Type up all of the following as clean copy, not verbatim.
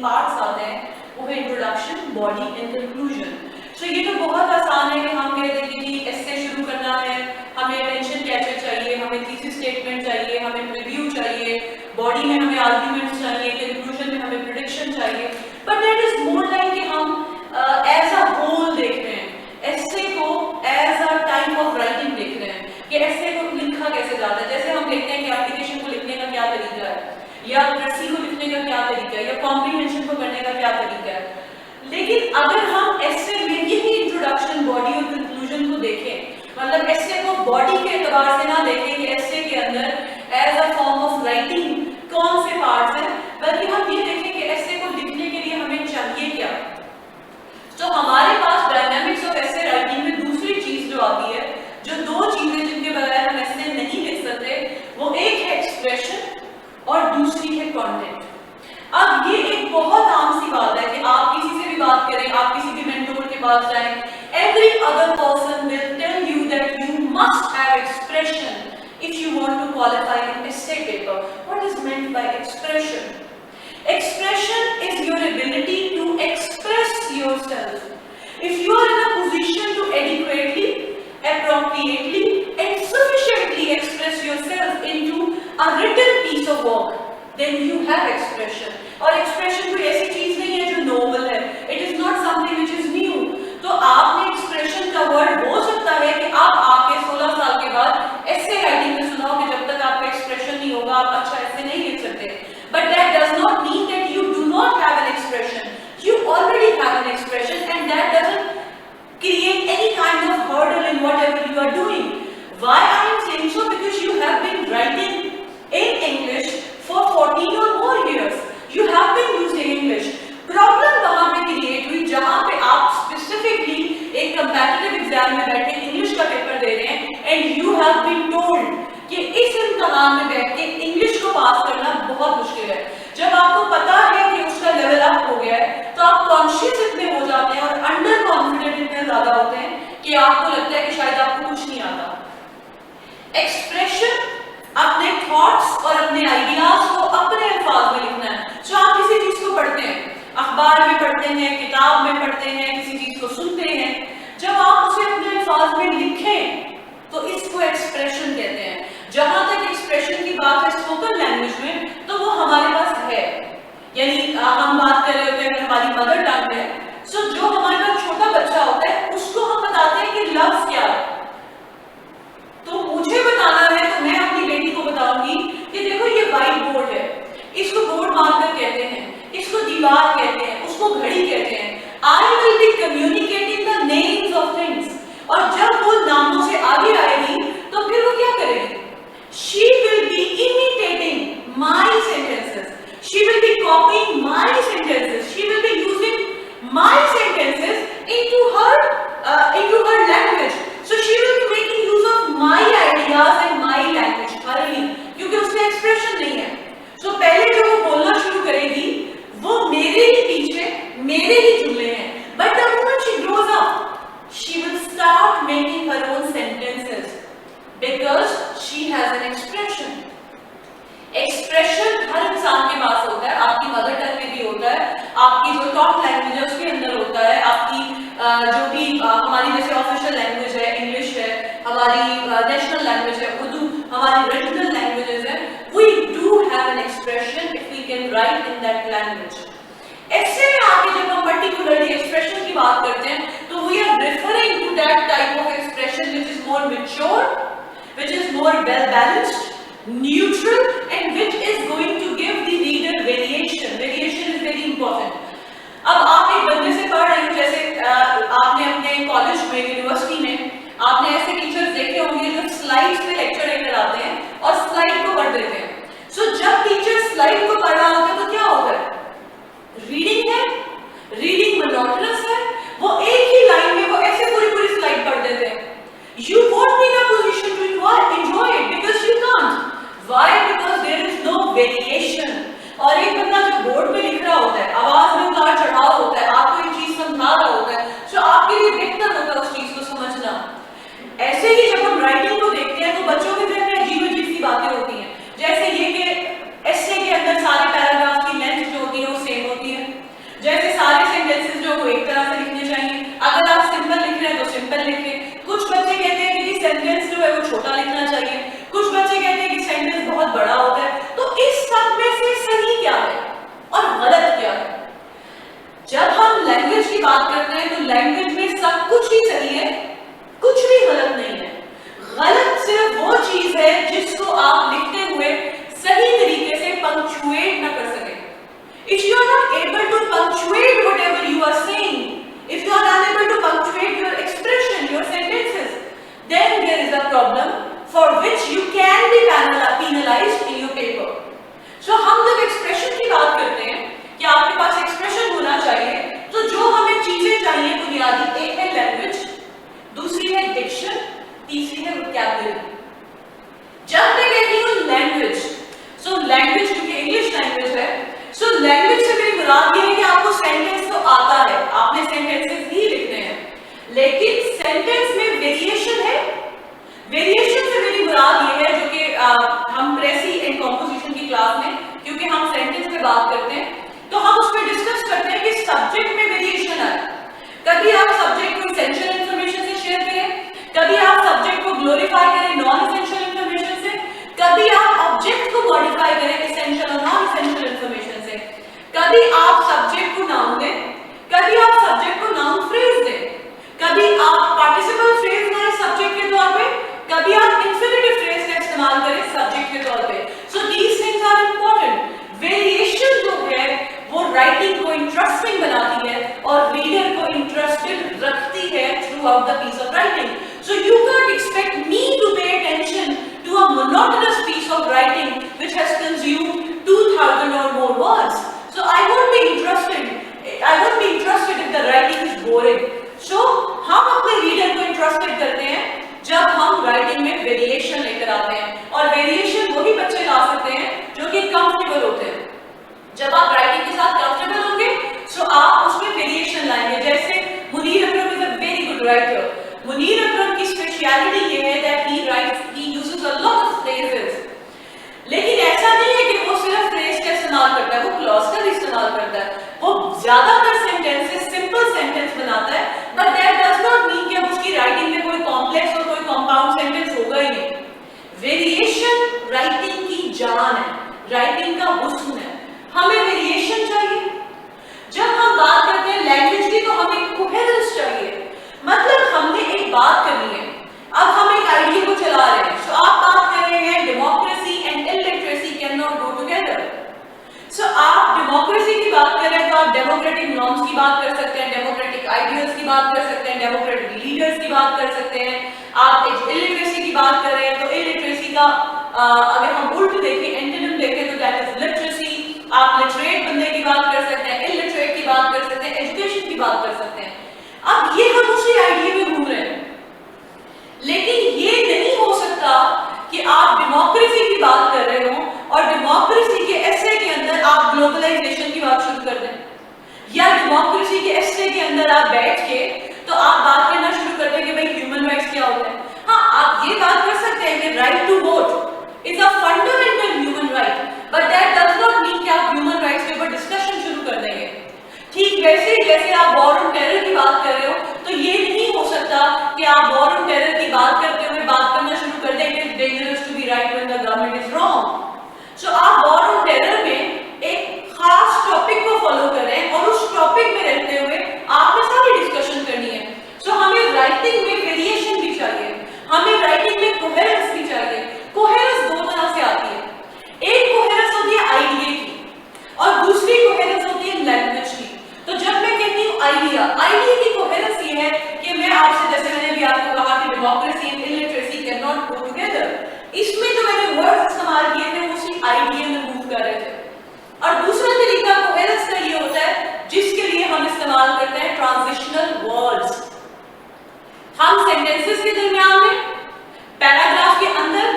Parts आते हैं, वो है इंट्रोडक्शन, बॉडी एंड कंक्लूजन। सो ये तो बहुत आसान है कि हम कहते हैं कि जी एस्से शुरू करना है, हमें अटेंशन कैचर चाहिए, हमें थीसिस स्टेटमेंट चाहिए, हमें प्रीव्यू चाहिए, बॉडी में हमें आर्ग्यूमेंट्स चाहिए, कंक्लूजन में हमें प्रेडिक्शन चाहिए। But that is more like कि हम एज अ होल देख रहे हैं, एस्से को as a type of writing देख रहे हैं कि एस्से को लिखा कैसे जाता है। जैसे हम देखते हैं कि एप्लीकेशन को लिखने का क्या तरीका है, या प्रसी को लिखने का क्या तरीका है, या कॉम्प्रीहेंशन को करने का क्या तरीका है। लेकिन अगर हम एस्से में यही इंट्रोडक्शन, बॉडी और कंक्लूजन को देखें, मतलब एस्से को बॉडी के एतबार से ना देखें कि एस्से के अंदर as a form of writing कौन से पार्ट्स हैं, बल्कि हम ये देखें कि एस्से को लिखने के लिए हमें चाहिए क्या। तो हमारे पास डायनामिक्स ऑफ एस्से राइटिंग में दूसरी चीज जो आती है, जो दो चीजें जिनके बगैर हम एस्से नहीं लिख सकते, वो एक है एक्सप्रेशन और दूसरी है कंटेंट। अब ये एक बहुत आम सी बात है कि आप किसी से भी बात करें, आप किसी भी मेंटोर के पास जाएं, every other person will tell you that you must have expression if you want to qualify an essay paper. What is meant by expression? Expression is your ability to express yourself. If you are in a position to adequately, appropriately and sufficiently express yourself into a written piece of work, then you have expression. और expression कोई ऐसी चीज नहीं है जो normal है, it is not something which is new. तो आपने expression का वर्ड हो सकता है कि आप आके 16 साल के बाद essay राइटिंग में सुनाओ कि जब तक आपका expression नहीं होगा आप अच्छा essay नहीं लिख सकते। But that does not mean that you do not have an expression. You already have an expression and that doesn't create any kind of hurdle in whatever you are doing. Why I am saying so? Because you have been writing in English for 14 or more years. You have been using English. Problem वहाँ पे create हुई जहाँ पे आप specifically एक competitive exam में बैठे English का पेपर दे रहे हैं and you have been told कि इस इम्तिहान में बैठ के इंग्लिश को पास करना बहुत मुश्किल है। जब आपको पता है कि उसका लेवल अप हो गया है तो आप कॉन्शियस इतने हो जाते हैं और अंडर कॉन्फिडेंट इतने ज्यादा होते हैं कि आपको लगता है कि शायद आपको कुछ नहीं आता। एक्सप्रेशन, अपने थॉट्स और अपने आइडियाज को अपने अल्फाज में लिखना है। जो आप किसी चीज को पढ़ते हैं, अखबार में पढ़ते हैं, किताब में पढ़ते हैं, किसी चीज को सुनते हैं, जब आप उसे अपने अल्फाज में लिखें तो इसको एक्सप्रेशन कहते हैं। जहां तक एक्सप्रेशन की बात है स्पोकन लैंग्वेज में, तो वो हमारे पास है, यानी हम बात कर रहे होते हैं हमारी मदर टंग है। सो जो हमारे पास छोटा बच्चा होता है उसको हम बताते हैं कि लफ्ज क्या है। तो मुझे बताना है तो मैं अपनी बेटी को बताऊंगी कि देखो ये व्हाइट बोर्ड है, इसको बोर्ड मार्कर कहते हैं, इसको दीवार कहते हैं, उसको घड़ी कहते हैं। I will be communicating the names of things. और जब वो नामों से आगे आएगी तो फिर वो क्या करेगी? She will be imitating my sentences, she will be copying my sentences, she will be using my sentences into her language. So she will be making use of my ideas and my language thoroughly, क्योंकि उसमें expression नहीं है। So पहले जो वो बोलना शुरू करेगी वो मेरे ही पीछे मेरे ही जुमले हैं। But the moment she grows up, she will start making her own sentences because she has an expression. Expression हर इंसान के पास होता है, आपकी मदर टंग में भी होता है, आपकी जो टॉप लैंग्वेज है उसके अंदर होता है, आपकी जो भी हमारी जैसे ऑफिशियल लैंग्वेज है इंग्लिश है, हमारी नेशनल लैंग्वेज है उर्दू, हमारी रीजनल लैंग्वेजेस है। We do have an expression if we can write in that language. ऐसे में आके जब हम पर्टिकुलरली एक्सप्रेशन की बात करते हैं तो we are referring to that type of expression which is more mature, which is more well balanced, neutral and which is going to give the reader variation. Variation is very important. अब आप एक बंदे से पढ़ रहे हैं, जैसे आपने अपने कॉलेज में, यूनिवर्सिटी में आपने ऐसे टीचर्स देखे होंगे जो स्लाइड्स पे लेक्चर लेकर आते हैं और स्लाइड को पढ़ देते हैं। सो जब टीचर स्लाइड को पढ़ रहा होता है तो क्या होता है? रीडिंग है, रीडिंग मोनोटोनस है, वो एक ही लाइन में वो ऐसे पूरी स्लाइड पढ़ देते हैं। You won't be in a position to enjoy it because you can't. Why? Because there is no variation. If you are not able to punctuate whatever you are saying, if you are unable to punctuate your expression, your sentences, then there is a problem for which you can be penalized in your paper. So हम जब expression की बात करते हैं कि आपके पास expression होना चाहिए, तो जो हमें चीजें चाहिए बुनियादी, एक है language, दूसरी है diction, तीसरी है vocabulary. जब मैं कहती हूँ language, so language क्योंकि English language है, so language से मेरी मुराद ये है कि आपको sentence तो आता है, आपने sentences ही लिखने हैं, लेकिन sentence में variation है. Variation से मेरी मुराद ये है जो कि हम प्रेसी एंड कॉम्पोजिशन की क्लास में, क्योंकि हम सेंटेंस पे बात करते हैं, तो हम उसमें डिस्कस करते हैं कि सब्जेक्ट में वेरिएशन आए. कभी आप सब्जेक्ट को एसेंशियल इंफॉर्मेशन से शेयर करें, कभी आप सब्जेक्ट को ग्लोरीफाई करें नॉन एसेंशियल इंफॉर्मेशन से, कभी आप ऑब्जेक्ट को मॉडिफाई करें एसेंशियल और नॉन एसेंशियल इंफॉर्मेशन से, कभी आप सब्जेक्ट को नाउन दें, कभी आप सब्जेक्ट को नाउन फ्रेज दें, कभी आप पार्टिसिपल फ्रेज दें सब्जेक्ट के तौर पे, कभी आप इंफिनिटिव फ्रेज का इस्तेमाल करें सब्जेक्ट के तौर पे. So these things are important. Variation जो है वो राइटिंग को इंटरेस्टिंग बनाती है और रीडर को इंटरेस्टेड रखती है throughout the piece of writing. So you can expect me to pay attention to a monotonous piece of writing which has consumed 2000 or more words. So I won't be interested if the writing is boring. So हम अपने reader को interested करते हैं जब हम writing में variation लेकर आते हैं, और वेरिएशन वही बच्चे ला सकते हैं जो कि कंफर्टेबल होते हैं. जब आप राइटिंग के साथ कंफर्टेबल होंगे तो आप उसमें वेरिएशन लाएंगे. जैसे Munir Akram is a very good writer. Munir Akram की स्पेशलिटी ये है that he uses a lot of phrases. लेकिन ऐसा नहीं है कि वो सिर्फ फ्रेज का इस्तेमाल करता है, वो क्लॉज का भी इस्तेमाल करता है. वो ज्यादातर सेंटेंसेस सिंपल सेंटेंस बनाता है, but that does not mean कि अब उसकी राइटिंग में कोई कॉम्प्लेक्स और कोई कंपाउंड सेंटेंस होगा ही नहीं. वेरिएशन राइटिंग की जान है, राइटिंग का हुस्न है. हमें वेरिएशन चाहिए. जब हम बात करते हैं लैंग्वेज की तो हमें कोहेरेंस चाहिए. मतलब हमने एक बात करनी है, अब हम एक आइडिया को चला रहे हैं. सो आप बात कर रहे हैं democracy and illiteracy can not go together. So आप डेमोक्रेसी की बात कर रहे हैं तो आप डेमोक्रेटिक नॉर्म्स की बात कर सकते हैं, डेमोक्रेटिक आइडियल्स की बात कर सकते हैं, डेमोक्रेटिक लीडर्स की बात कर सकते हैं. आप इलिटरेसी की बात कर रहे हैं तो इलिटरेसी का अगर हम उल्ट देखें, एंटोनिम देखें तो दैट इज लिटरेसी. आप लिटरेट बंदे की बात कर सकते हैं, इलिटरेट की बात कर सकते हैं, एजुकेशन की बात कर सकते हैं. अब ये हम उसी आइडिया में घूम रहे हैं, लेकिन ये नहीं हो सकता कि आप डेमोक्रेसी की बात कर रहे हो और डेमोक्रेसी के एसे के अंदर आप ग्लोबलाइजेशन की बात शुरू कर दें, या डेमोक्रेसी के एसे के अंदर आप बैठ के तो आप बात करना शुरू कर दें कि भाई ह्यूमन राइट्स क्या होता है. हाँ, आप ये बात कर सकते हैं कि right to vote is a fundamental human right, but that does not mean कि आप ह्यूमन राइट्स के ऊपर डिस्कशन शुरू कर देंगे. ठीक वैसे ही जैसे आप वॉर ऑन टेरर की बात कर रहे हो, तो ये नहीं हो सकता कि आप वॉर ऑन टेरर की बात करते हुए बात करना शुरू कर दें कि it's dangerous to be right when the government is wrong. So आप वॉर ऑन टेरर में एक खास टॉपिक को फॉलो कर रहे हैं और उस टॉपिक में रहते हुए आपने सारी डिस्कशन करनी है. सो हमें राइटिंग में वेरिएशन भी चाहिए, हमें राइटिंग में कोहेरेंस भी चाहिए. कोहेरेंस दो तरह से आती है. एक कोहेरेंस होती है आइडिया की और दूसरी कोहेरेंस होती है लैंग्वेज की. तो जब मैं कहती हूँ आइडिया की कोहेरेंस ये है कि मैं आपसे, जैसे मैंने भी आपको कहा कि democracy and illiteracy can not go together, इसमें जो मैंने वर्ड्स इस्तेमाल किए थे उसी आइडिया में मूव कर रहे थे. और दूसरा तरीका कोहेरेंस का ये होता है जिसके लिए हम इस्तेमाल करते हैं ट्रांजिशनल वर्ड्स. हम सेंटेंसेस के दरमियान में, पैराग्राफ के अंदर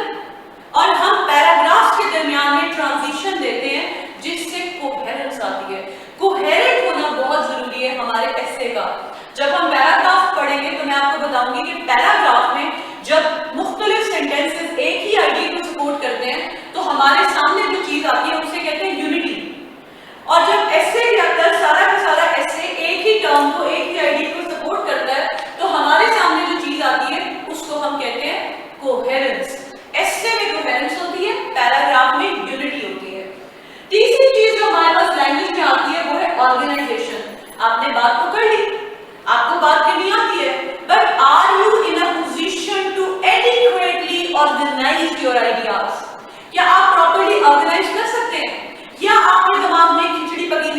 और हम पैराग्राफ्स के दरमियान में ट्रांजिशन देते हैं जिससे कोहेरेंस आती है. कोहेरेंट होना बहुत जरूरी है हमारे एसे का. जब हम पैराग्राफ पढ़ेंगे तो मैं आपको बताऊंगी कि पैराग्राफ में जब मुख्तलिफ सेंटेंसेस एक ही आइडिया को सपोर्ट करते हैं तो हमारे सामने जो चीज आती है उसे कहते हैं यूनिटी. और जब एसे के अंदर सारा का सारा एसे एक ही टर्म को, एक ही आइडिया को सपोर्ट करता है तो हमारे सामने जो चीज आती है उसको हम कहते हैं कोहेरेंस. एसे में कोहेरेंस होती है, पैराग्राफ में यूनिटी होती है. तीसरी चीज जो हमारे पास लैंग्वेज में आती है वो है ऑर्गेनाइजेशन. आपने बात तो कर ली, आपको बात करनी आती है, but are you in a position to adequately organise your ideas? क्या आप प्रॉपर्ली ऑर्गेनाइज कर सकते हैं, या आपके दिमाग में खिचड़ी पकी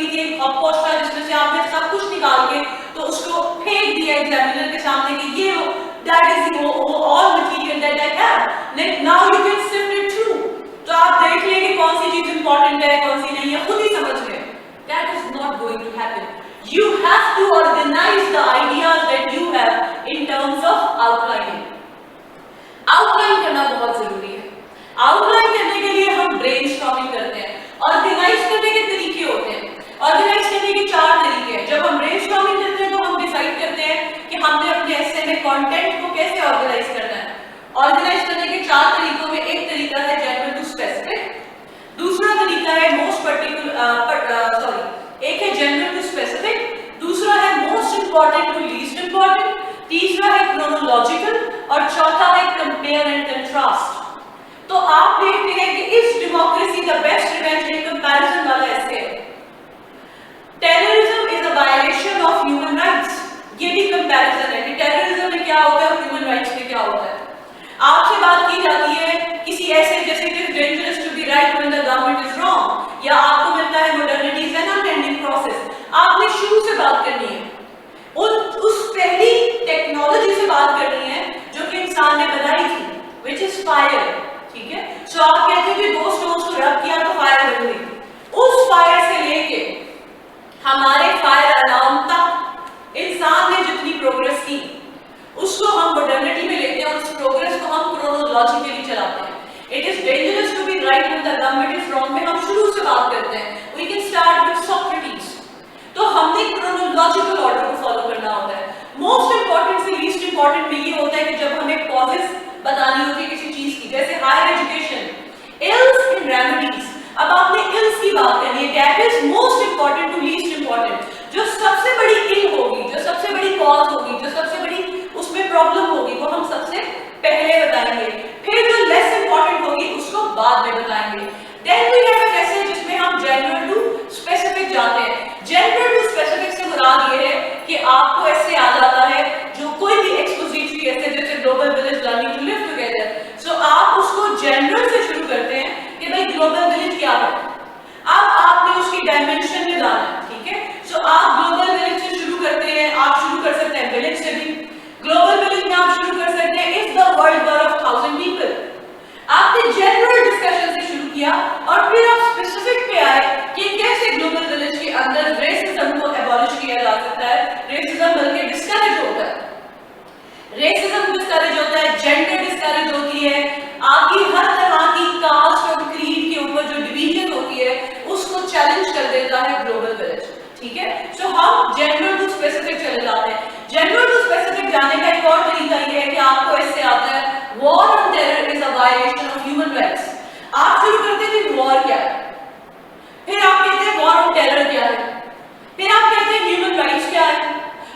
to organize the ideas that you have in terms of outlining. Outline करना बहुत जरूरी है। आउटलाइन करने के लिए हम ब्रेनस्टॉर्मिंग करते हैं। ऑर्गेनाइज करने के तरीके होते हैं। ऑर्गेनाइज करने के 4 तरीके हैं। जब हम ब्रेनस्टॉर्मिंग करते हैं तो हम डिसाइड करते हैं कि हमने अपने एसे में कंटेंट को कैसे ऑर्गेनाइज करना है। ऑर्गेनाइज करने के 4 तरीकों में एक तरीका है जनरल टू स्पेसिफिक, दूसरा तरीका है मोस्ट एक है जनरल टू स्पेसिफिक, दूसरा है most important to least important, तीसरा है क्रोनोलॉजिकल और चौथा है कंपेयर एंड कंट्रास्ट। तो आप देखते हैं कि इस डेमोक्रेसी का बेस्ट रिवेंज इन कंपैरिजन वाला ऐसे है। Terrorism is a violation of human rights. ये भी कंपैरिजन है कि टेररिज्म में क्या होता है और ह्यूमन राइट्स में क्या होता है। आपसे बात की जाती है किसी ऐसे जैसे कि dangerous to be right when the government is wrong, या आपको मिलता है modernity is an unending process. आपने शुरू से बात करनी है, उस पहली टेक्नोलॉजी से बात करनी है जो कि इंसान ने बनाई थी, which is fire, ठीक है। सो आप कहते हैं कि 2 स्टोन्स को रब किया तो फायर बन गई। उस फायर से लेके हमारे फायर अलार्म तक इंसान ने जितनी प्रोग्रेस की उसको हम मॉडर्निटी में लेते हैं और उस प्रोग्रेस को हम क्रोनोलॉजिकली चलाते हैं। It is dangerous to be right when the government is wrong में हम शुरू से बात करते हैं। We can start with Socrates. तो हमने क्रोनोलॉजिकल ऑर्डर को फॉलो करना होता है। मोस्ट इंपॉर्टेंट से लीस्ट इंपॉर्टेंट में ये होता है कि जब हमें कॉजेस बतानी होती है किसी चीज की, जैसे higher education, ills and remedies. अब आपने इल्स की बात करनी है, that is most important to least important. जो सबसे बड़ी इल होगी, जो सबसे बड़ी कॉज होगी, जो सबसे बड़ी उसमें प्रॉब्लम होगी, वो हम सबसे पहले बताएंगे। फिर जो लेस इंपॉर्टेंट होगी उसको बाद में बताएंगे। Then we have a message जिसमें हम जनरल टू स्पेसिफिक जाते हैं। जनरल टू स्पेसिफिक से मुराद ये है कि आपको ऐसे याद आता है जो कोई भी एक्सपोजिटरी ऐसे जैसे global village learning to live together, so आप उसको जनरल से शुरू करते हैं कि भाई ग्लोबल विलेज क्या है। अब आपने उसकी डायमेंशन में जाना है, ठीक है। सो आप ग्लोबल विलेज से शुरू करते हैं, आप शुरू कर सकते हैं विलेज से भी। ग्लोबल विलेज में आप शुरू कर सकते हैं if the world were of 1000 people. आपने जनरल डिस्कशन से शुरू किया और फिर आप स्पेसिफिक पे आए कि कैसे ग्लोबल विलेज के अंदर रेसिज्म को एबॉलिश किया जा सकता है। रेसिज्म बल्कि डिस्करेज होता है, रेसिज्म डिस्करेज होता है, जेंडर डिस्करेज होती है, आपकी हर तरह की कास्ट और क्रीड के ऊपर जो डिवीजन होती है उसको चैलेंज कर देता है ग्लोबल विलेज, ठीक है। सो हम जनरल टू स्पेसिफिक चले जाते हैं। जनरल टू स्पेसिफिक जाने का एक और तरीका ये है कि आपको ऐसे आता है war on terror is a violation of human rights. आप शुरू करते हैं कि वॉर क्या है, फिर आप कहते हैं वॉर ऑन टेरर क्या है, फिर आप कहते हैं ह्यूमन राइट्स क्या है।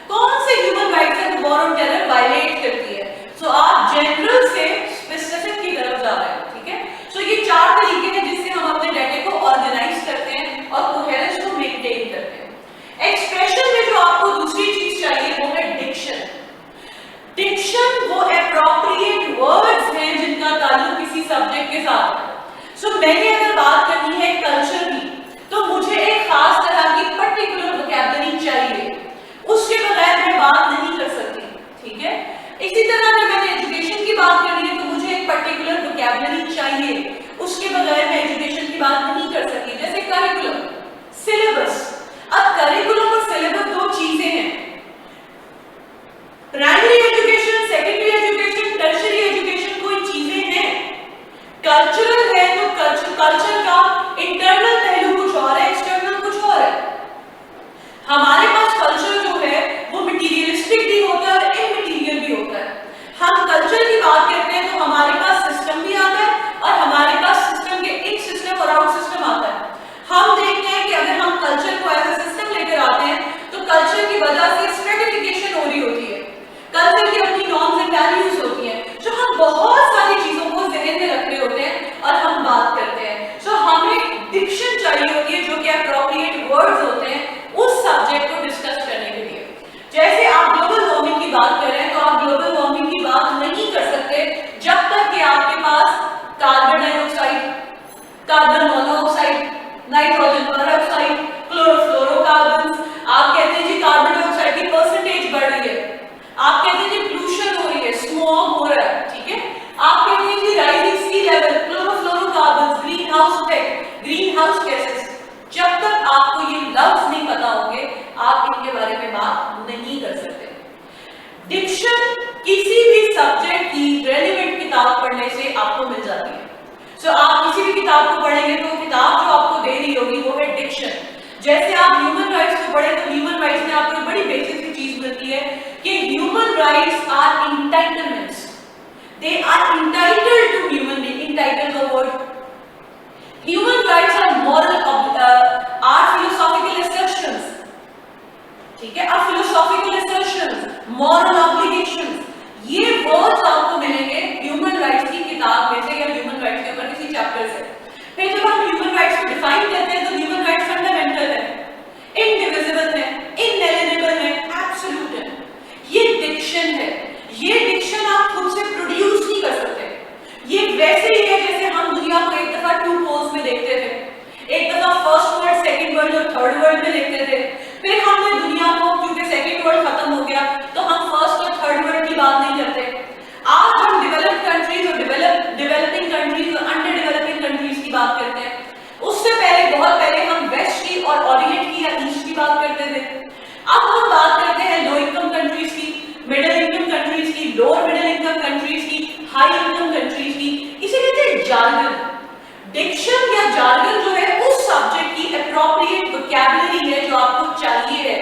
कौन से ह्यूमन राइट्स है जो वॉर ऑन टेरर वायलेट करती है। सो आप जनरल से स्पेसिफिक की तरफ जा रहे हैं, ठीक है। सो ये 4 तरीके हैं जिससे हम अपने डाटा को ऑर्गेनाइज करते हैं और कोहेरेंस को मेंटेन करते हैं। एक्सप्रेशन में जो आपको दूसरी चीज चाहिए वो है डिक्शन। डिक्शन वो एप्रोप्रिएट वर्ड्स हैं जिनका ताल्लुक किसी सब्जेक्ट के साथ है। सो मैंने अगर बात करनी है कल्चर की तो मुझे एक खास तरह की पर्टिकुलर वोकैबुलरी चाहिए, उसके बगैर मैं बात नहीं कर सकती, ठीक है। इसी तरह अगर मैंने एजुकेशन की बात करनी है तो मुझे एक पर्टिकुलर वोकैबुलरी चाहिए, उसके बगैर मैं एजुकेशन की बात नहीं कर सकती। जैसे करिकुलम, सिलेबस। अब करिकुलम और सिलेबस 2 चीजें हैं। Primary education, secondary education, tertiary education कोई चीजें हैं। कल्चरल है तो कल्चर का इंटरनल पहलू कुछ और है, एक्सटर्नल कुछ और है। हमारे पास कल्चर जो है वो मटीरियलिस्टिक भी होता है और इमटीरियल भी होता है। हम कल्चर की बात करते हैं तो हमारे पास सिस्टम भी आता है और हमारे पास सिस्टम के इन सिस्टम और आउट सिस्टम आता है। हम देखते किताब को पढ़ेंगे तो किताब जो आपको दे रही होगी वो है डिक्शन। जैसे आप ह्यूमन राइट्स को पढ़े तो ह्यूमन राइट्स में आपको बड़ी बेसिक सी चीज मिलती है कि human rights are entitlements, they are entitled to human being, entitled the word. Human rights are moral or philosophical assertions, ठीक है, are philosophical assertions, moral obligations, ये वर्ड्स आपको मिलेंगे ह्यूमन राइट्स की किताब में से या ह्यूमन राइट्स के ऊपर किसी चैप्टर से। फिर जब हम ह्यूमन राइट्स को डिफाइन करते हैं तो ह्यूमन राइट्स फंडामेंटल है, इनडिविजिबल है, इनएलिएनेबल है, एब्सोल्यूट है। ये डिक्शन है, ये डिक्शन आप खुद से प्रोड्यूस नहीं कर सकते। ये वैसे ही है जैसे हम दुनिया को एक दफा टू पोल्स में देखते थे, एक दफा फर्स्ट वर्ल्ड, सेकंड वर्ल्ड और थर्ड वर्ल्ड में देखते थे। फिर हमने दुनिया को, क्योंकि सेकंड वर्ल्ड खत्म हो गया तो हम फर्स्ट और थर्ड वर्ल्ड की बात नहीं करते। आज हम डेवलप्ड कंट्रीज और डेवलपिंग कंट्रीज और अंडर डेवलपिंग कंट्रीज की बात करते हैं। उससे पहले, बहुत पहले हम वेस्ट की और ओरिएंट की या ईस्ट की बात करते थे। अब हम बात करते हैं लो इनकम कंट्रीज की, मिडिल इनकम कंट्रीज की, लोअर मिडिल इनकम कंट्रीज की, हाई इनकम कंट्रीज की। इसे कहते हैं जार्गन। डिक्शन या जार्गन जो है उस सब्जेक्ट की एप्रोप्रिएट वोकैबुलरी है जो आपको चाहिए है,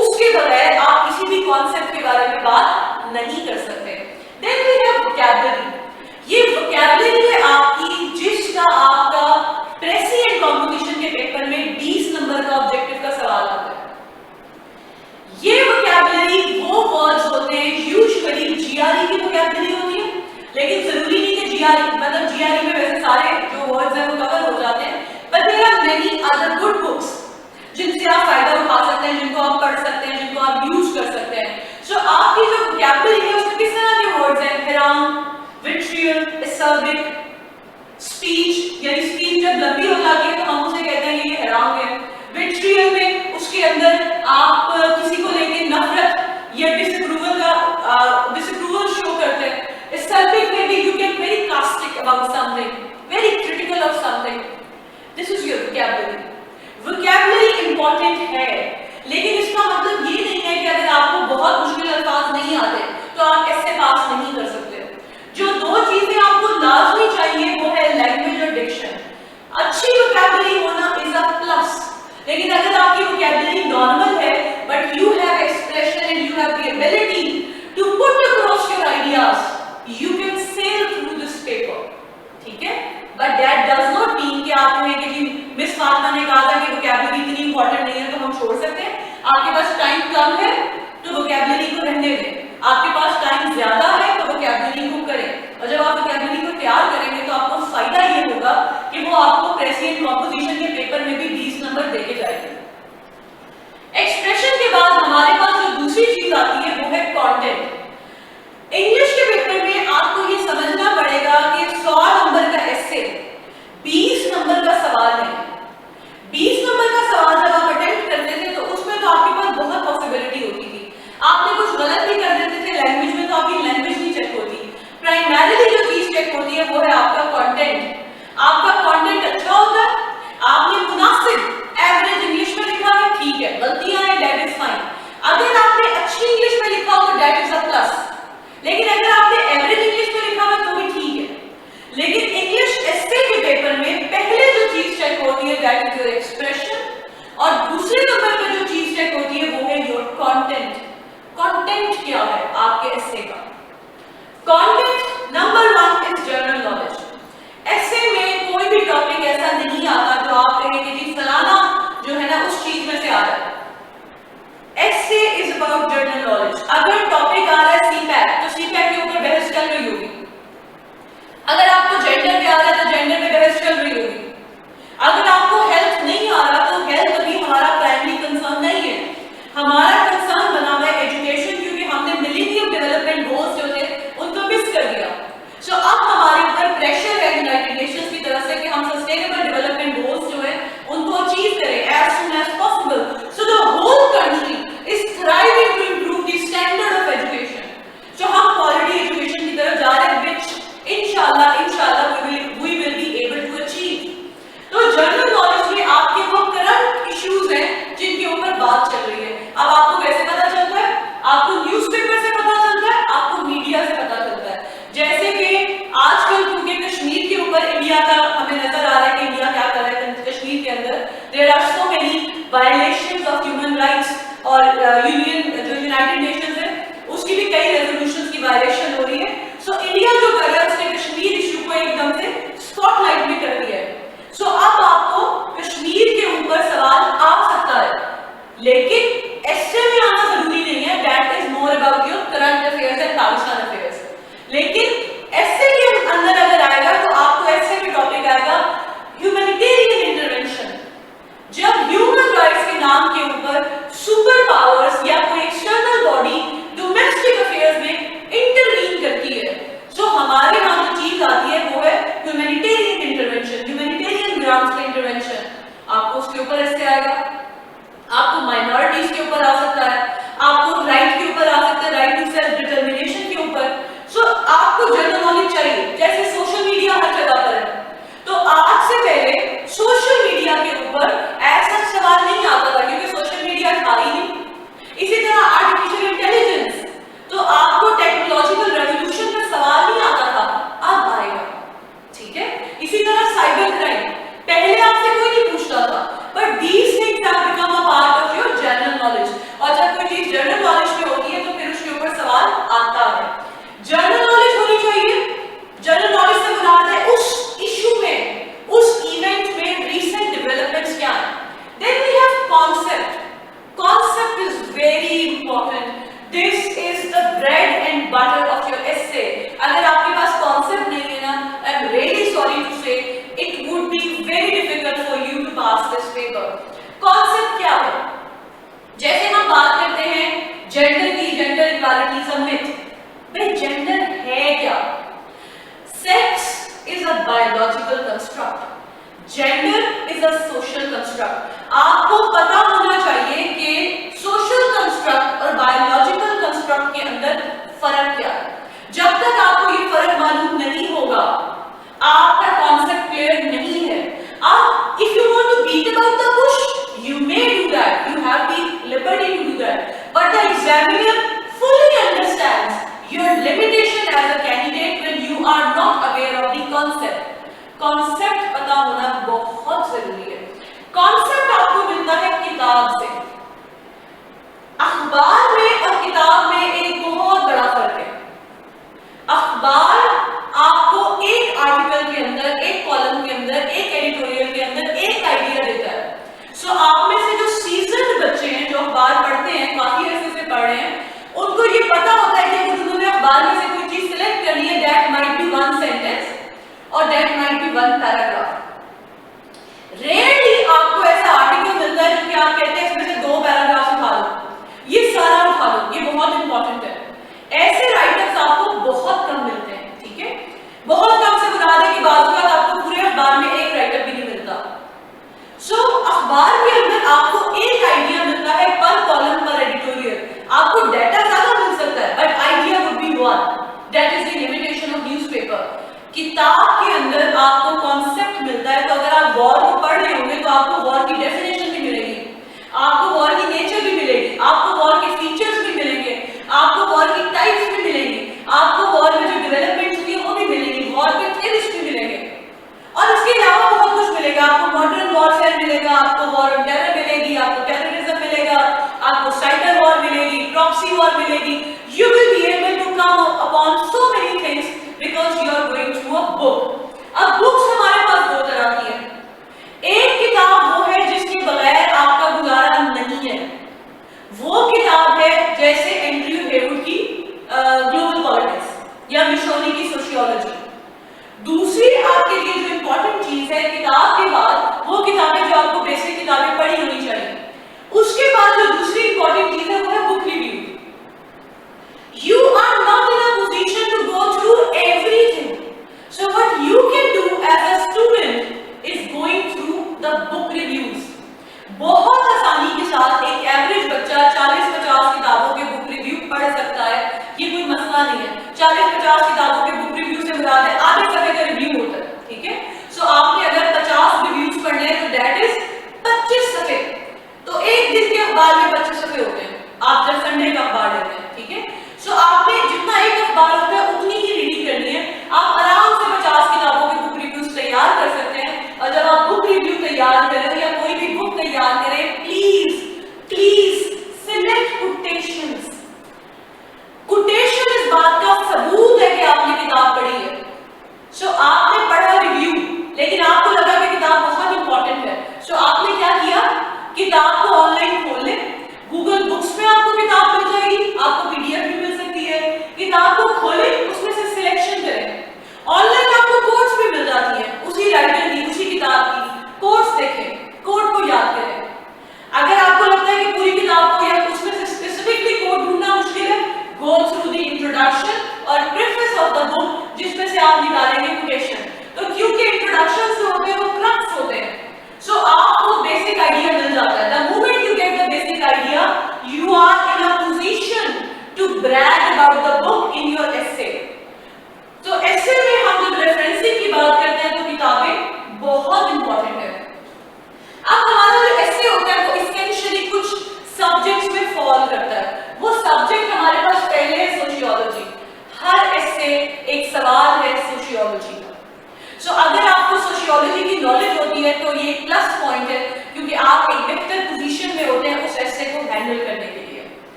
उसके बगैर आप किसी भी कॉन्सेप्ट के बारे में बात नहीं कर सकते। Then we have vocabulary. ये वोकैबुलरी है आपकी जिसका आपका प्रेसिडेंट कॉम्पिटिशन के पेपर में 20 नंबर का ऑब्जेक्टिव का सवाल आता है। ये वोकैबुलरी वो वर्ड्स होते हैं, यूजुअली जीआरई की वोकैबुलरी होती है, लेकिन जरूरी नहीं कि जीआरई, मतलब जीआरई में वैसे सारे जो वर्ड्स हैं वो कवर हो जाते हैं, but there are many other good books जिनसे आप फायदा उठा सकते हैं, जिनको आप पढ़ सकते हैं, जिनको आप यूज कर सकते हैं। सो आपकी जो वोकैबुलरी है उसमें किस तरह के वर्ड्स हैं? हेराम, विट्रियल, एसर्बिक, स्पीच, यानी स्पीच जब लंबी हो जाती है तो हम उसे कहते हैं ये हेराम है। विट्रियल में उसके अंदर आप किसी को लेके नफरत या डिसअप्रूवल शो करते हैं। एसर्बिक में भी you get very caustic about something, very critical of something. This is your vocabulary. Vocabulary important है, लेकिन इसका मतलब ये नहीं है कि अगर आपको बहुत मुश्किल अल्फाज नहीं आते तो आप ऐसे पास नहीं कर सकते। जो दो चीजें आपको लाजमी चाहिए वो है लैंग्वेज और डिक्शन। अच्छी वोकैबुलरी होना इज अ प्लस, लेकिन अगर आपकी वोकैबुलरी नॉर्मल है but you have expression and you have the ability to put across your ideas, you can sail through this paper, ठीक है। But that does not mean कि आप कहें कि मिस फातिमा ने कहा था कि वोकैबुलरी इतनी इंपॉर्टेंट नहीं है तो हम छोड़ सकते हैं। आपके पास टाइम कम है तो वोकैबुलरी को रहने दें, आपके पास टाइम ज्यादा है तो वोकैबुलरी को करें। और जब आप वोकैबुलरी को तैयार करेंगे तो आपको फायदा ये होगा कि वो आपको प्रेसिडेंट कॉम्पोजिशन के पेपर में भी 20 नंबर देके जाएंगे। एक्सप्रेशन के बाद हमारे पास जो दूसरी चीज आती है वो है कंटेंट। इंग्लिश के पेपर में आपको ये समझना पड़ेगा कि 100 नंबर का एस्से 20 नंबर का सवाल है। 20 नंबर का सवाल जब आप अटेम्प्ट करते थे तो उसमें तो आपके पास बहुत पॉसिबिलिटी होती थी। आपने कुछ गलत भी कर देते थे लैंग्वेज में तो आपकी लैंग्वेज नहीं चेक होती। प्राइमरीली जो चीज चेक होती है वो है आपका कंटेंट। आपका कंटेंट अच्छा होता है, आपने मुनासिब एवरेज इंग्लिश में लिखा है, ठीक है, गलतियां हैं, दैट इज फाइन। अगर आपने अच्छी इंग्लिश में लिखा हो तो दैट इज अ प्लस, लेकिन अगर आपने एवरेज इंग्लिश में लिखा हुआ तो भी ठीक है। लेकिन इंग्लिश एस्से के पेपर में पहले जो चीज चेक होती है दैट इज योर एक्सप्रेशन, और दूसरे नंबर पर जो चीज चेक होती है वो है योर कंटेंट। कंटेंट क्या है आपके एस्से का? Content number 1 is general knowledge. Essay में कोई भी टॉपिक ऐसा नहीं आता जो आप कहें कि जी फलाना जो है ना उस चीज में से आ रहा है। एस्से इज अबाउट जनरल नॉलेज। अगर टॉपिक आ रहा है सीपैक तो सीपैक के ऊपर बहस चल रही होगी। अगर आपको जेंडर पे आ रहा है तो जेंडर पे बहस चल रही होगी। अगर आपको हेल्थ नहीं आ रहा तो हेल्थ अभी हमारा प्राइमरी कंसर्न नहीं है। हमारा कंसर्न बना हुआ है एजुकेशन, क्योंकि हमने मिलेनियम डेवलपमेंट गोल्स जो थे उनको मिस कर दिया। सो अब हमारे ऊपर प्रेशर है यूनाइटेड नेशंस की तरफ से कि हम सस्टेनेबल डेवलपमेंट गोल्स जो है उनको अचीव करें as soon as possible. So the whole country is thriving to improve the standard of education. So हम क्वालिटी एजुकेशन की तरफ जा रहे हैं, विच इंशाल्लाह वायलेशंस ऑफ ह्यूमन राइट्स, और यूनियन जो यूनाइटेड नेशंस है उसकी भी कई रेजोल्यूशंस की वायलेशन हो रही है। सो इंडिया जो कर रहा है उसने कश्मीर इशू को एकदम से स्पॉटलाइट में कर दिया है। सो अब आपको कश्मीर के ऊपर सवाल आ सकता है, लेकिन ऐसे में आना जरूरी नहीं है। That is more about your current affairs and Pakistan affairs. लेकिन ऐसे के अंदर अगर आएगा तो आपको ऐसे में टॉपिक आएगा ह्यूमैनिटेरियन इंटरवेंशन। जब ह्यूमन राइट्स के नाम के ऊपर सुपर पावर्स या कोई एक्सटर्नल बॉडी डोमेस्टिक अफेयर्स में इंटरवीन करती है, सो हमारे यहाँ जो चीज आती है वो है ह्यूमैनिटेरियन इंटरवेंशन, ह्यूमैनिटेरियन ग्राउंड्स का इंटरवेंशन। आपको उसके ऊपर ऐसे आएगा, आपको माइनॉरिटीज के ऊपर आ सकता है, आपको राइट के ऊपर आ सकता है, राइट टू सेल्फ डिटर्मिनेशन के ऊपर। सो आपको जनरल नॉलेज चाहिए, जैसे सोशल मीडिया हर जगह पर है, तो आज से पहले सोशल मीडिया के ऊपर ऐसा सवाल नहीं आता था क्योंकि सोशल मीडिया था ही नहीं। इसी तरह आर्टिफिशियल इंटेलिजेंस, तो आपको टेक्नोलॉजिकल रेवोल्यूशन का सवाल नहीं आता था, अब आएगा, ठीक है। इसी तरह साइबर क्राइम, पहले आपसे कोई नहीं पूछता था, but these things have become a part of your general knowledge. और जब कोई चीज जनरल नॉलेज में होती है तो फिर उसके ऊपर सवाल आता है। जनरल नॉलेज होनी चाहिए। जनरल नॉलेज से मुराद है उस इशू में, उस इवेंट में रीसेंट डेवलपमेंट्स क्या है। Then we have concept. Concept is very important. This is the bread and butter of your essay. अगर आपके पास कॉन्सेप्ट नहीं है ना, I am really sorry to say, it would be very difficult for you to pass this paper. Concept क्या है? जैसे हम बात करते हैं जेंडर की, gender equality is a myth. भाई जेंडर है क्या? Sex is a biological construct, gender is a social construct. आपको पता होना चाहिए कि सोशल कंस्ट्रक्ट और बायोलॉजिकल कंस्ट्रक्ट के अंदर फर्क क्या है। जब तक आपको ये फर्क मालूम नहीं होगा, आपका कॉन्सेप्ट क्लियर नहीं है। आप if you want to beat about the bush, you may do that, you have the liberty to do that, but the examiner fully understands your limitation as a candidate when you are not aware of the concept. concept पता होना बहुत जरूरी है। concept आपको मिलता है किताब से। अखबार में और किताब में एक बहुत बड़ा फर्क है। अखबार आपको एक आर्टिकल के अंदर, एक कॉलम के अंदर, एक एडिटोरियल के अंदर एक आइडिया देता है। सो आप में से जो सीजन्ड बच्चे हैं, जो अखबार पढ़ते हैं, काफी ऐसे से पढ़ रहे हैं, उनको ये पता होता है कि उन्होंने अखबार में से कोई चीज सिलेक्ट करनी है, that might be one sentence और that might be one paragraph. Rarely आपको ऐसा आर्टिकल मिलता है जो कि आप कहते हैं इसमें से 2 पैराग्राफ उठा लो, ये सारा उठा लो, ये बहुत इंपॉर्टेंट है। ऐसे राइटर्स आपको बहुत कम मिलते हैं, ठीक है। बहुत कम से मुराद है कि बाजू का आपको पूरे अखबार में एक राइटर भी नहीं मिलता। सो अखबार के अंदर आपको एक आइडिया मिलता है पर कॉलम, पर एडिटोरियल। आपको डाटा ज्यादा मिल सकता है but idea would be one. That is the limitation of newspaper. किताब के अंदर आपको कॉन्सेप्ट मिलता है, तो अगर आप वॉर को पढ़ रहे होंगे तो आपको वॉर की डेफिनेशन भी मिलेगी, आपको वॉर की नेचर भी मिलेगी, आपको वॉर के फीचर्स भी मिलेंगे, आपको वॉर की टाइप्स भी मिलेंगी, आपको वॉर में जो डेवलपमेंट हुई है वो भी मिलेगी, वॉर के थियरीज भी मिलेंगे, और इसके अलावा बहुत कुछ मिलेगा। आपको मॉडर्न वॉरफेयर मिलेगा, आपको वॉर ऑन टेरर मिलेगी, आपको टेररिज्म मिलेगा, आपको साइबर वॉर मिलेगी, प्रॉक्सी वॉर मिलेगी। You will be able to come upon so many things because you are going through a book. अब बुक्स हमारे पास 2 तरह की है। एक किताब वो है जिसके बगैर आपका गुजारा नहीं है, वो किताब है जैसे एंड्रयू हेवुड की ग्लोबल पॉलिटिक्स या मिशोनी की सोशियोलॉजी। दूसरी आपके लिए जो इंपॉर्टेंट चीज है किताब के बाद, वो किताबें जो आपको बेसिक किताबें पढ़ी होनी चाहिए। उसके बाद जो दूसरी इंपॉर्टेंट चीज है वो है book review. You are not in a position to go through everything. So what you can do as a student is going through the book reviews. बहुत आसानी के साथ एक एवरेज बच्चा 40-50 किताबों के बुक रिव्यू पढ़ सकता है, ये कोई मसला नहीं है। 40-50 किताबों के बुक रिव्यू से मुराद है आधे सफ़े का रिव्यू होता है, ठीक है। सो आपने अगर 50 रिव्यूज पढ़ने हैं तो दैट इज 25 सफ़े, तो एक दिन के अखबार में 25 सफ़े होते हैं, आप जब संडे का अखबार लेते हैं, ठीक है। सो आपने जितना एक अखबार होता है उतनी ही रीडिंग करनी है। आप आराम से 50 किताबों के बुक रिव्यूज तैयार कर सकते हैं, और जब आप बुक रिव्यू तैयार करें या कोई भी बुक तैयार करें, please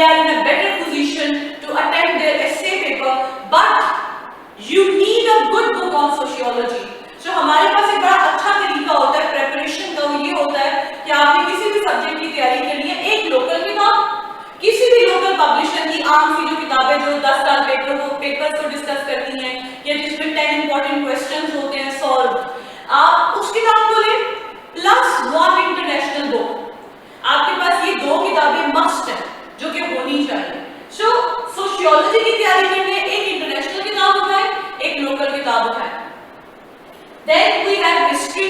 they are in a better position to attempt their essay paper, but you need a good book on sociology. So हमारे पास एक बड़ा अच्छा तरीका होता है प्रेपरेशन का, वो ये होता है कि आपने किसी भी सब्जेक्ट की तैयारी करनी है, एक लोकल किताब, किसी भी लोकल पब्लिशर की आम सी जो किताबें जो 10 साल पेपर्स को डिस्कस करती हैं या जिसमें 10 इंपॉर्टेंट क्वेश्चंस होते हैं सॉल्व, आप उस किताब को लें प्लस 1 इंटरनेशनल बुक। आपके पास ये 2 किताबें मस्ट है जो कि होनी चाहिए। सो सोशियोलॉजी की तैयारी करने एक इंटरनेशनल किताब उठाए, एक लोकल किताब उठाए। Then we have history.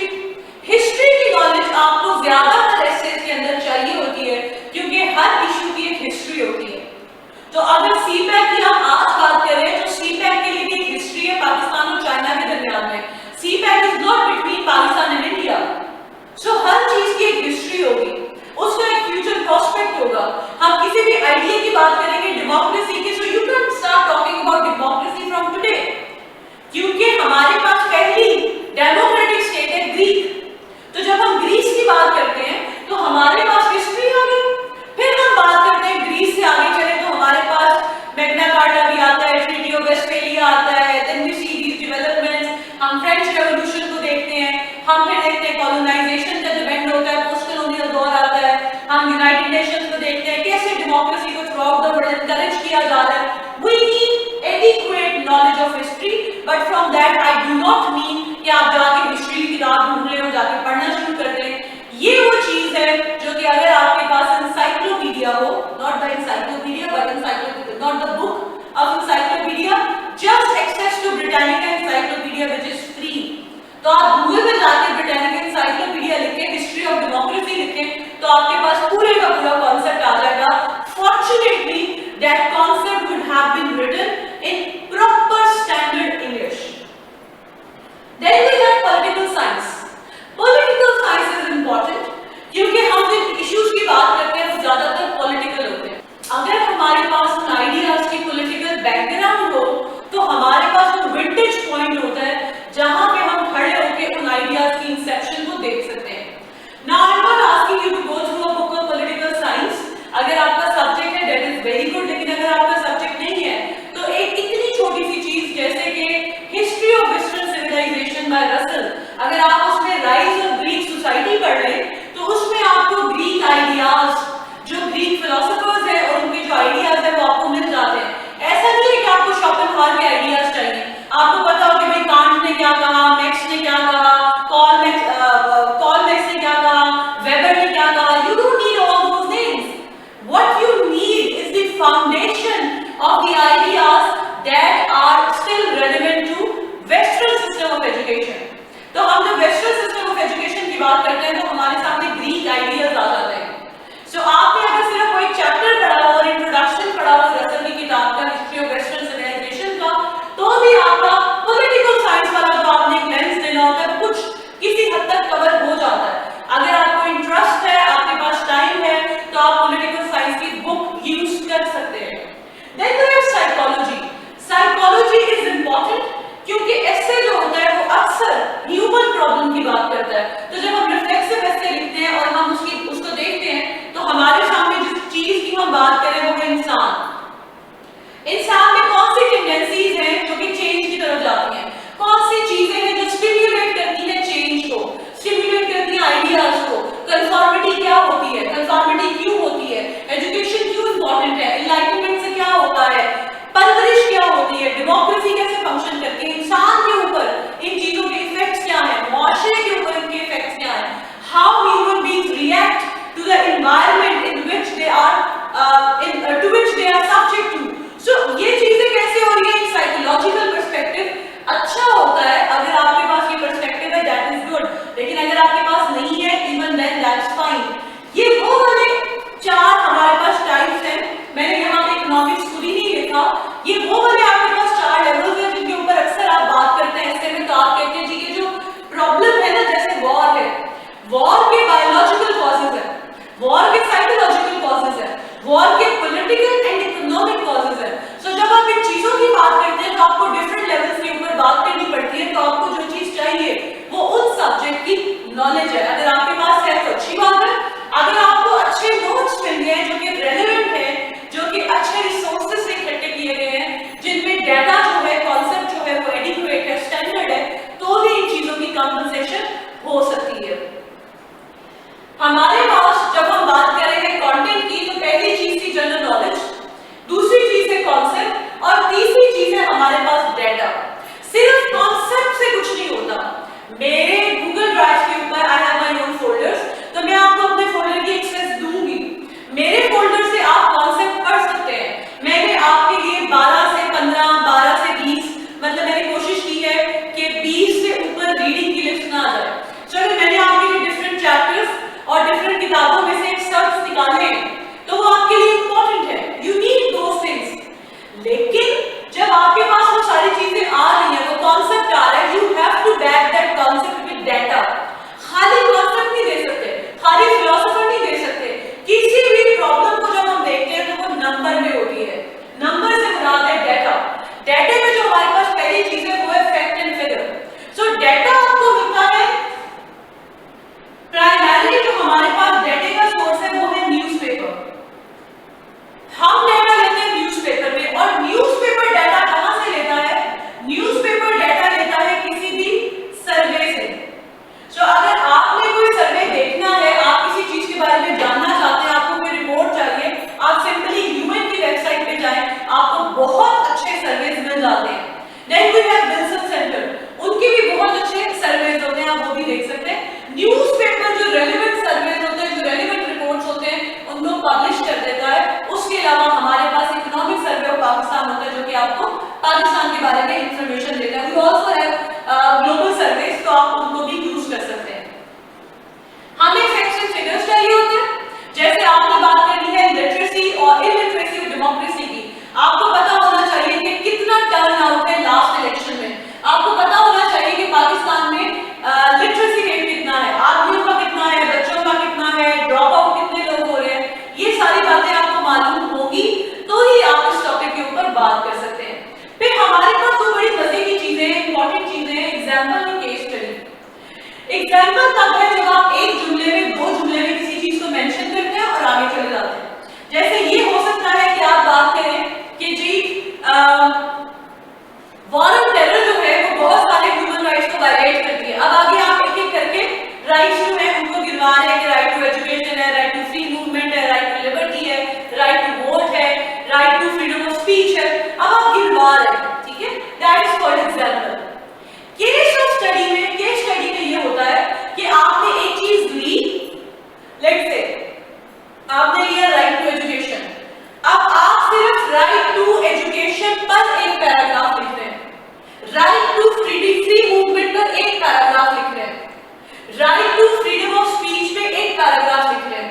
History की नॉलेज आपको ज्यादातर एसेस के अंदर चाहिए होती है क्योंकि हर इशू की एक हिस्ट्री होती है। तो अगर सीपैक की हम आज बात करें तो सीपैक के लिए भी एक हिस्ट्री है पाकिस्तान और चाइना के दरमियान में। CPEC is not between Pakistan and India. So हर चीज की एक हिस्ट्री होगी, उसका एक फ्यूचर प्रोस्पेक्ट होगा। हम किसी भी आइडिया की बात करेंगे डेमोक्रेसी की, सो you can start talking about democracy from today, क्योंकि हमारे पास पहली डेमोक्रेटिक स्टेट है ग्रीक। तो जब हम ग्रीस की बात करते हैं तो हमारे पास हिस्ट्री आ गई। फिर हम बात करते हैं ग्रीस से आगे चले तो हमारे पास मैग्ना कार्टा भी आता है, ट्रीटी ऑफ वेस्टफेलिया आता है, then we see these developments. हम फ्रेंच रेवोल्यूशन को देखते हैं, हम फिर देखते हैं कॉलोनाइजेशन का जब एंड होता है, पोस्ट कॉलोनियल दौर आता है, हम यूनाइटेड नेशंस को देखते हैं कैसे डेमोक्रेसी को throughout the world encourage किया जा रहा है। We need adequate knowledge of history, but from that I do not mean कि आप जाके हिस्ट्री की किताब ढूंढ लें और जाके पढ़ना शुरू कर दें। ये वो चीज है जो कि अगर आपके पास एनसाइक्लोपीडिया हो, not the encyclopedia but encyclopedia, not the book of encyclopedia, just access to Britannica encyclopedia which is free. तो आप गूगल में जाके ब्रिटानिका एनसाइक्लोपीडिया लिखें, हिस्ट्री ऑफ डेमोक्रेसी लिखें, तो आपके पास पूरे का पूरा कॉन्सेप्ट आ जाएगा। Fortunately that concept would have been written in proper standard English. Then we have political science. Political science is important क्योंकि हम जिन issues की बात करते हैं वो ज्यादातर political होते हैं। अगर हमारे पास उन ideas की political background हो तो हमारे पास वो vintage point होता है जहां पे हम खड़े होकर उन ideas की inception को देख सकते हैं। Now I'm not asking you to go through a book of political science. अगर आपका subject है that is very good, लेकिन अगर आपका subject नहीं है तो एक इतनी छोटी सी चीज जैसे कि history of western civilization by Russell, अगर आप उसमें राइज ऑफ ग्रीक सोसाइटी पढ़ लें तो उसमें आपको ग्रीक आइडियाज, जो ग्रीक फिलोसोफर्स हैं और उनके जो आइडियाज हैं वो आपको मिल जाते हैं। ऐसा नहीं है कि आपको शोपेनहावर के आइडियाज चाहिए। आपको पता हो कि भाई कांट ने क्या कहा, मैक्स ने क्या कहा, कॉल मैक्स ने क्या कहा, वेबर ने क्या कहा। You don't need all those names. What you need is the foundation of the ideas that are still relevant to western system of education। तो हम जब western system of education की बात करते हैं तो हमारे सामने Greek ideas आ जाते हैं। So आपने अगर सिर्फ कोई चैप्टर पढ़ा हो और इंट्रोडक्शन पढ़ा हो रसल की किताब का हिस्ट्री ऑफ वेस्टर्न सिविलाइजेशन का, तो भी आपका पॉलिटिकल साइंस वाला जो आपने एक लेंस देना होता है कुछ किसी हद तक कवर हो जाता है। अगर आपको इंटरेस्ट है, आपके पास टाइम है, तो आप पॉलिटिकल साइंस की बुक यूज कर सकते हैं। Then we have psychology. Psychology is important क्योंकि ऐसे जो होता है वो अक्सर ह्यूमन प्रॉब्लम की बात करता है। तो जब हम रिफ्लेक्सिव ऐसे लिखते हैं और हम उसको देखते हैं तो हमारे सामने जिस चीज की हम बात करें वो है इंसान में कौन सी टेंडेंसीज हैं जो कि चेंज की तरफ जाती हैं, कौन सी चीजें हैं जो स्टिम्युलेट करती हैं चेंज को, स्टिम्युलेट करती हैं आइडियाज को। कंफर्मिटी क्या होती है, कंफर्मिटी क्यों होती है, एजुकेशन क्यों इंपॉर्टेंट है, एनलाइटमेंट से क्या होता है, परवरिश क्या होती है, डेमोक्रेसी कैसे फंक्शन करती है, इंसान के ऊपर इन चीजों के इफेक्ट्स क्या हैं, मुआशरे के ऊपर इनके इफेक्ट्स क्या हैं, how human beings react to the environment in which they are to which they are subject to. So ये चीजें कैसे हो रही है, एक साइकोलॉजिकल पर्सपेक्टिव अच्छा होता है। अगर आपके पास ये पर्सपेक्टिव है दैट इज गुड, लेकिन अगर आपके पास नहीं है इवन देन दैट्स फाइन। ये वो वाले 4 हमारे पास टाइप्स हैं। मैंने यहाँ पे इकोनॉमिक्स पूरी नहीं लिखा, ये वो वाले आपके पास 4 लेवल्स हैं जिनके ऊपर अक्सर आप बात करते हैं ऐसे में। तो आप कहते हैं जी ये जो प्रॉब्लम है ना, जैसे वॉर है, वॉर के बायोलॉजिकल कॉजेज है, वॉर के साइकोलॉजिकल कॉजेज है, वॉर के पॉलिटिकल एंड इकोनॉमिक कॉजेज है। सो जब आप इन चीजों की बात करते हैं तो आपको डिफरेंट लेवल्स के ऊपर बात करनी पड़ती है। तो आपको जो चीज चाहिए वो उन सब्जेक्ट की नॉलेज है। अगर आपके पास है तो अच्छी बात है, अगर आपको अच्छे नोट्स मिल गए जो कि रेलेवेंट है, जो बारे में इंफॉर्मेशन देता है। We also have global surveys, तो आप उनको भी यूज कर सकते हैं। हमें फैक्ट्स एंड फिगर्स चाहिए होते हैं, जैसे आपने बात करनी है लिटरेसी और इलिटरेसी और डेमोक्रेसी की। आपको पता होना चाहिए कि कितना टर्न आउट है लास्ट इलेक्शन में, आपको पता होना चाहिए कि पाकिस्तान में लिटरेसी रेट कितना है, आदमियों का कितना है, बच्चों का कितना है, ड्रॉप आउट कितने लोग हो रहे हैं। ये सारी बातें आपको मालूम होगी तो ही आप इस टॉपिक के ऊपर बात कर सकते हैं। फिर हमारे पास दो बड़ी मजे की चीजें, इंपॉर्टेंट चीजें हैं, एग्जाम्पल और केस स्टडी। एग्जाम्पल तब है जब आप एक जुमले में, दो जुमले में किसी चीज को मेंशन करते हैं और आगे चले जाते हैं। जैसे ये हो सकता है कि आप बात करें कि जी वॉर ऑन टेरर जो है वो बहुत सारे ह्यूमन राइट्स को वायलेट करती है। अब आगे आप एक एक करके राइट्स जो है उनको गिनवा रहे हैं कि राइट टू एजुकेशन है, राइट टू फ्री मूवमेंट है, राइट टू लिबर्टी है, राइट टू वोट है, right to freedom of speech है। अब आप गिनवा रहे हैं, ठीक है, that is called example. Case of study में, केस स्टडी में ये होता है कि आपने एक चीज ली, लेट्स से आपने लिया राइट टू एजुकेशन, अब आप सिर्फ राइट टू एजुकेशन पर एक पैराग्राफ लिख रहे हैं, राइट टू फ्री मूवमेंट पर एक पैराग्राफ लिख रहे हैं, right to freedom of speech पे एक पैराग्राफ लिख रहे हैं,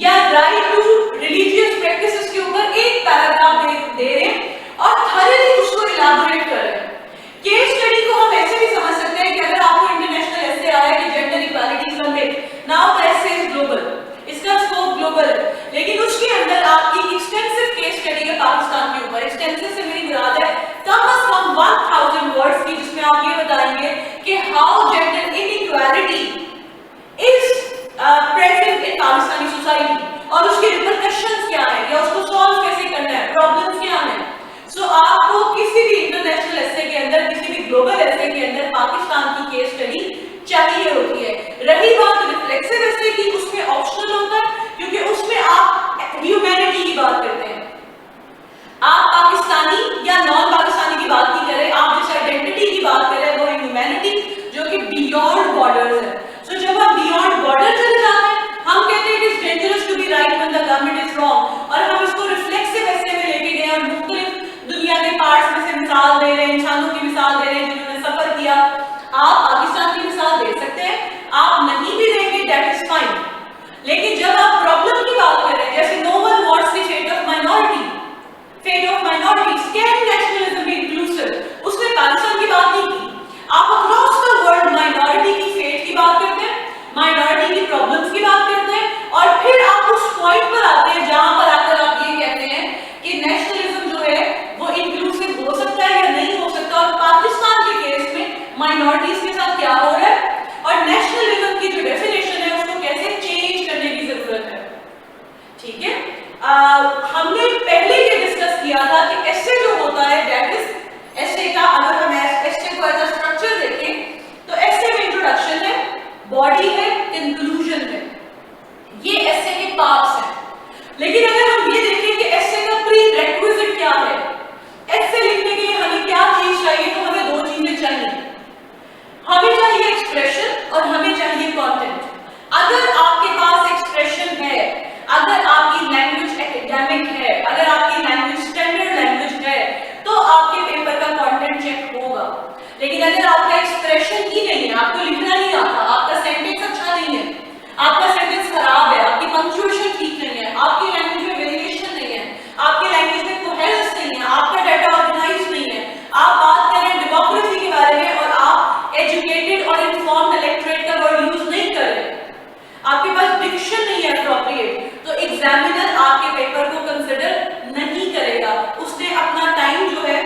या राइट टू रिलीजियस प्रैक्टिसेस के ऊपर एक पैराग्राफ दे रहे हैं और थॉरली उसको इलैबोरेट कर रहे हैं। केस स्टडी को हम ऐसे भी समझ सकते हैं कि अगर आपको इंटरनेशनल ऐसे आया कि gender equality is a myth, now the essay is global, इसका स्कोप ग्लोबल है, लेकिन उसके अंदर आपकी एक्सटेंसिव केस स्टडी है पाकिस्तान के ऊपर। एक्सटेंसिव से मेरी मुराद है कम से कम 1000 वर्ड्स की, जिसमें आप ये बताएंगे कि how gender inequality is present in Pakistani society और उसके रिपरकशंस क्या है या उसको सॉल्व कैसे करना है, प्रॉब्लम्स क्या हैं। सो आपको किसी भी इंटरनेशनल एसे के अंदर, किसी भी ग्लोबल एसे के अंदर पाकिस्तान की केस स्टडी चाहिए होती है। रही बात रिफ्लेक्सिव एसे की, उसमें ऑप्शनल होता है क्योंकि उसमें आप ह्यूमैनिटी की बात करते हैं। आप पाकिस्तानी या नॉन पाकिस्तानी की बात नहीं कर रहे, आप जिस आइडेंटिटी की बात कर रहे हैं वो ह्यूमैनिटी जो कि बियॉन्ड बॉर्डर्स है। सो जब हम बियॉन्ड बॉर्डर चले जाते हैं, हम कहते हैं it is dangerous to be right when the government is wrong, और हम इसको रिफ्लेक्सिव एसे में लेके गए और मुख्तलिफ दुनिया के पार्ट्स में से मिसाल दे रहे हैं, इंसानों की मिसाल दे रहे हैं जिन्होंने सफर किया। आप पाकिस्तान की मिसाल दे सकते हैं, आप नहीं भी देंगे दैट इज फाइन, लेकिन जब आप प्रॉब्लम की बात कर रहे हैं, जैसे no one wants the fate of minority, fate of minorities, can nationalism be inclusive, उसने पाकिस्तान की बात नहीं की। आप अक्रॉस द वर्ल्ड माइनॉरिटी की फेट की बात करते हैं, माइनॉरिटी की प्रॉब्लम्स की बात करते हैं, और फिर आप उस पॉइंट पर आते हैं जहां पर आकर आप ये कहते हैं कि नेशनलिज्म जो है वो इंक्लूसिव हो सकता है या नहीं हो सकता, और पाकिस्तान के केस में माइनॉरिटीज के साथ क्या हो रहा है और नेशनलिज्म की जो डेफिनेशन है उसको कैसे चेंज करने की जरूरत है। ठीक है, हमने पहले ये डिस्कस किया था कि एसे जो होता है दैट इज एसे का, अगर हम एसे को एज अ स्ट्रक्चर देखें तो एसे में इंट्रोडक्शन है, बॉडी है, कंक्लूजन है, ये एसे के पार्ट्स हैं। लेकिन अगर हम ये देखें कि एसे का प्रीरेक्विजिट क्या है, एसे लिखने के लिए हमें क्या चीज चाहिए, तो हमें दो चीजें चाहिए, हमें चाहिए एक्सप्रेशन और हमें चाहिए कंटेंट। अगर आपके पास एक्सप्रेशन है, अगर आपकी लैंग्वेज एकेडमिक है, अगर आपकी लैंग्वेज स्टैंडर्ड लैंग्वेज है, तो आपके पेपर का कंटेंट चेक होगा। लेकिन अगर आपका एक्सप्रेशन ही नहीं है, आपको लिखना नहीं आता, आपका सेंटेंस अच्छा नहीं है, आपका सेंटेंस खराब है, आपकी पंक्चुएशन ठीक नहीं है, आपकी लैंग्वेज में वेरिएशन नहीं है, आपकी लैंग्वेज में कोहेरेंस नहीं है, आपका डाटा ऑर्गेनाइज नहीं है, आप बात कर रहे हैं डेमोक्रेसी के बारे में और आप एजुकेटेड और इन्फॉर्म्ड इलेक्टोरेट का वर्ड यूज नहीं कर रहे, आपके पास डिक्शन नहीं है अप्रोप्रिएट, तो एग्जामिनर आपके पेपर को कंसिडर नहीं करेगा। उसने अपना टाइम जो है,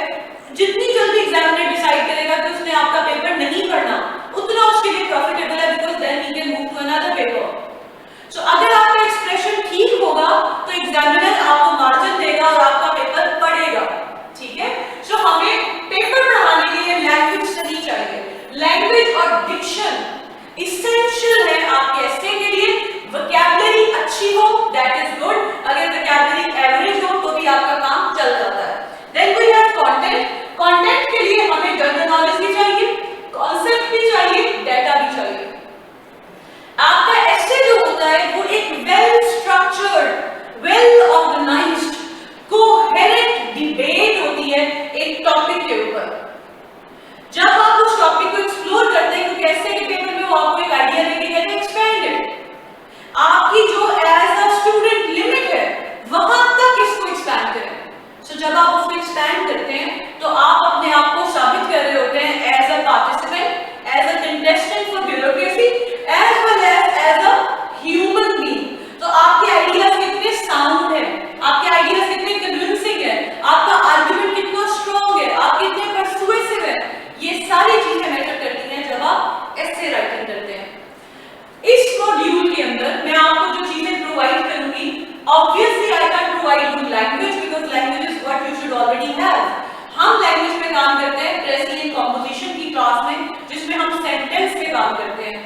जितनी जल्दी एग्जामिनर डिसाइड करेगा कि उसने आपका पेपर नहीं पढ़ना, उतना उसके लिए प्रॉफिटेबल है, because then he can move to another paper. So अगर आपका एक्सप्रेशन ठीक होगा तो एग्जामिनर आपको मार्जिन देगा और आपका पेपर पढ़ेगा। ठीक है, सो हमें पेपर पढ़ाने के लिए लैंग्वेज स्टडी चाहिए, लैंग्वेज और डिक्शन इसेंशियल है आपके एसे के लिए। वोकैबुलरी अच्छी हो दैट इज गुड, अगर वोकैबुलरी एवरेज हो तो भी आपका काम चल जाता है। Then we have content, content के लिए हमें जनरल नॉलेज भी चाहिए, कॉन्सेप्ट भी चाहिए, डाटा भी चाहिए। आपका एसे जो होता है वो एक well structured, well organised, coherent debate होती है एक टॉपिक के ऊपर। language because language is what you should already have. हम लैंग्वेज पे काम करते हैं प्रेजेंट इन कॉम्पोजिशन की क्लास में, जिसमें हम सेंटेंस पे काम करते हैं।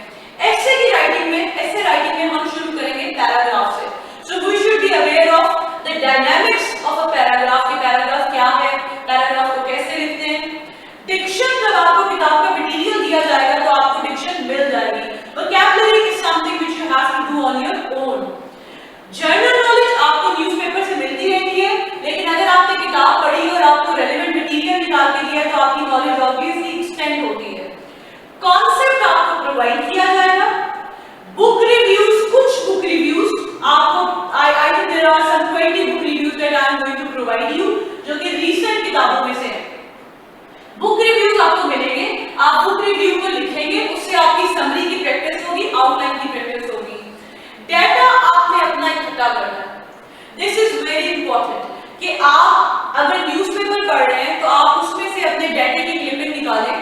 ऐसे की राइटिंग में, ऐसे राइटिंग में हम शुरू करेंगे पैराग्राफ से। So we should be aware of the dynamics of a paragraph. कि पैराग्राफ क्या है, पैराग्राफ को कैसे लिखते हैं। डिक्शन, जब आपको किताब का मटेरियल दिया जाएगा तो आपको डिक्शन मिल जाएगी। Vocabulary is something which you have to do on your own. General knowledge आपको न्यूज़पेपर से मिलती रहती है, लेकिन अगर आपने किताब पढ़ी और आपको रेलेवेंट मटेरियल निकाल के दिया तो आपकी नॉलेज ऑब्वियसली एक्सटेंड होती है। कॉन्सेप्ट आपको प्रोवाइड किया जाएगा। बुक रिव्यूज, कुछ बुक रिव्यूज आपको, I think there are some 20 book reviews that I am going to provide you, जो कि रीसेंट किताबों में से है। बुक रिव्यूज आपको मिलेंगे, आप बुक रिव्यू को लिखेंगे, उससे आपकी समरी की प्रैक्टिस होगी, आउटलाइन की प्रैक्टिस होगी। डेटा आपने अपना इकट्ठा करना है। दिस इज वेरी इंपॉर्टेंट कि आप अगर न्यूज़पेपर पढ़ रहे हैं तो आप उसमें से अपने डेटा की क्लिपिंग निकालें,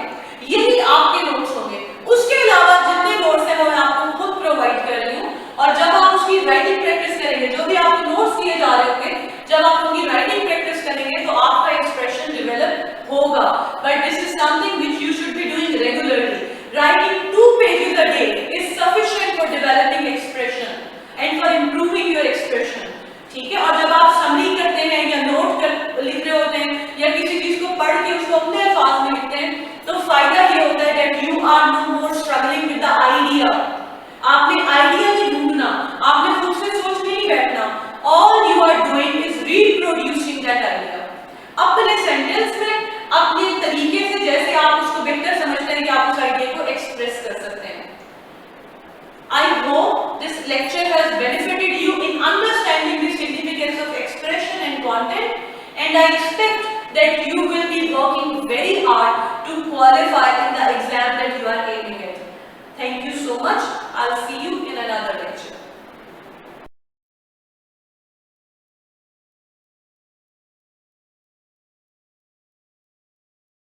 यही आपके नोट्स होंगे। उसके अलावा जितने नोट्स हैं वो मैं आपको खुद प्रोवाइड कर रही हूँ, और जब आप उसकी राइटिंग प्रैक्टिस करेंगे, जो भी आपको नोट्स दिए जा रहे होंगे, जब आप उनकी राइटिंग प्रैक्टिस करेंगे तो आपका एक्सप्रेशन डेवलप होगा। But this is something which you should be doing regularly. Writing 2 pages a day is sufficient for developing expression and for improving your expression. ठीक है, और जब आप समरी करते हैं या नोट कर लिख रहे होते हैं या किसी चीज को पढ़ के उसको अपने अल्फाज में लिखते हैं, तो फायदा ये होता है that you are no more struggling with the idea. आपने आइडिया नहीं ढूंढना, आपने खुद से सोच के नहीं बैठना। All you are doing is reproducing that idea. अपने सेंटेंस में, अपने तरीके से, जैसे आप उसको बेहतर समझते हैं कि आप उस आइडिया को एक्सप्रेस कर सकते हैं। I hope this lecture has benefited you in understanding the significance of expression and content, and I expect that you will be working very hard to qualify in the exam that you are aiming at. Thank you so much. I'll see you in another lecture.